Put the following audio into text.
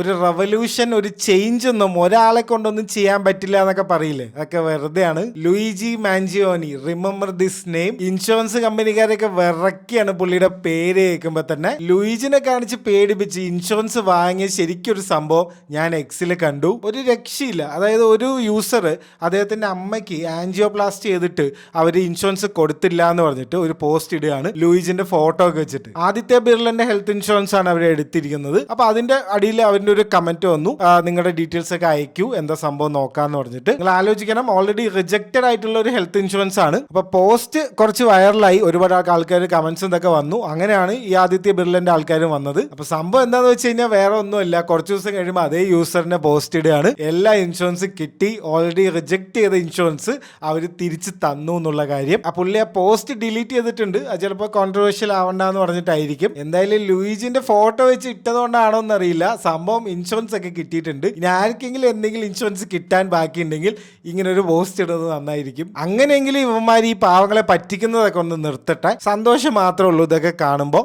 ഒരു റവല്യൂഷൻ, ഒരു ചേഞ്ച് ഒന്നും ഒരാളെ കൊണ്ടൊന്നും ചെയ്യാൻ പറ്റില്ല എന്നൊക്കെ പറയില്ലേ, അതൊക്കെ വെറുതെയാണ്. Luigi Mangione, remember this name. Insurance കമ്പനിക്കാരൊക്കെ വിറക്കിയാണ് പുള്ളിയുടെ പേര് കേൾക്കുമ്പോൾ തന്നെ. ലൂയിജിനെ കാണിച്ച് പേടിപ്പിച്ച് ഇൻഷുറൻസ് വാങ്ങിയ ശരിക്കൊരു സംഭവം ഞാൻ എക്സിൽ കണ്ടു. ഒരു രക്ഷയില്ല. അതായത് ഒരു യൂസർ അദ്ദേഹത്തിന്റെ അമ്മയ്ക്ക് ആൻജിയോപ്ലാസ്റ്റി ചെയ്തിട്ട് അവർ ഇൻഷുറൻസ് കൊടുത്തില്ല എന്ന് പറഞ്ഞിട്ട് ഒരു പോസ്റ്റ് ഇടുകയാണ് ലൂയിജിന്റെ ഫോട്ടോ ഒക്കെ വെച്ചിട്ട്. ആദിത്യ ബിർളന്റെ ഹെൽത്ത് ഇൻഷുറൻസ് ആണ് അവർ എടുത്തിരിക്കുന്നത്. അപ്പൊ അതിന്റെ അടിയിൽ ഒരു കമന്റ് വന്നു, നിങ്ങളുടെ ഡീറ്റെയിൽസ് ഒക്കെ അയക്കൂ, എന്താ സംഭവം നോക്കാന്ന് പറഞ്ഞിട്ട്. നിങ്ങൾ ആലോചിക്കണം, ഓൾറെഡി റിജക്റ്റഡ് ആയിട്ടുള്ള ഒരു ഹെൽത്ത് ഇൻഷുറൻസ് ആണ്. അപ്പൊ പോസ്റ്റ് കുറച്ച് വൈറലായി, ഒരുപാട് ആൾക്കാർ കമന്റ്സ് ഇതൊക്കെ വന്നു. അങ്ങനെയാണ് ഈ ആദിത്യ ബിർളന്റെ ആൾക്കാരും വന്നത്. അപ്പൊ സംഭവം എന്താന്ന് വെച്ച് കഴിഞ്ഞാൽ വേറെ ഒന്നുമില്ല, കുറച്ച് ദിവസം കഴിയുമ്പോൾ അതേ യൂസറിനെ പോസ്റ്റ് ഇടുകയാണ്, എല്ലാ ഇൻഷുറൻസ് കിട്ടി, ഓൾറെഡി റിജക്ട് ചെയ്ത ഇൻഷുറൻസ് അവർ തിരിച്ച് തന്നു എന്നുള്ള കാര്യം. ആ പുള്ളി ആ പോസ്റ്റ് ഡിലീറ്റ് ചെയ്തിട്ടുണ്ട്. അത് ചിലപ്പോൾ കോൺട്രവേഴ്ഷ്യൽ ആവണ്ടെന്ന് പറഞ്ഞിട്ടായിരിക്കും. എന്തായാലും ലൂയിജിന്റെ ഫോട്ടോ വെച്ച് ഇട്ടതുകൊണ്ടാണോ എന്നറിയില്ല, സംഭവം ഇൻഷുറൻസ് ഒക്കെ കിട്ടിയിട്ടുണ്ട്. ഇനി ആർക്കെങ്കിലും എന്തെങ്കിലും ഇൻഷുറൻസ് കിട്ടാൻ ബാക്കിയുണ്ടെങ്കിൽ ഇങ്ങനെ ഒരു പോസ്റ്റ് ഇടുന്നത് നന്നായിരിക്കും. അങ്ങനെയെങ്കിലും ഇവന്മാർ ഈ പാവങ്ങളെ പറ്റിക്കുന്നതൊക്കെ ഒന്ന് നിർത്തട്ടെ. സന്തോഷം മാത്രമേ ഉള്ളൂ ഇതൊക്കെ കാണുമ്പോൾ.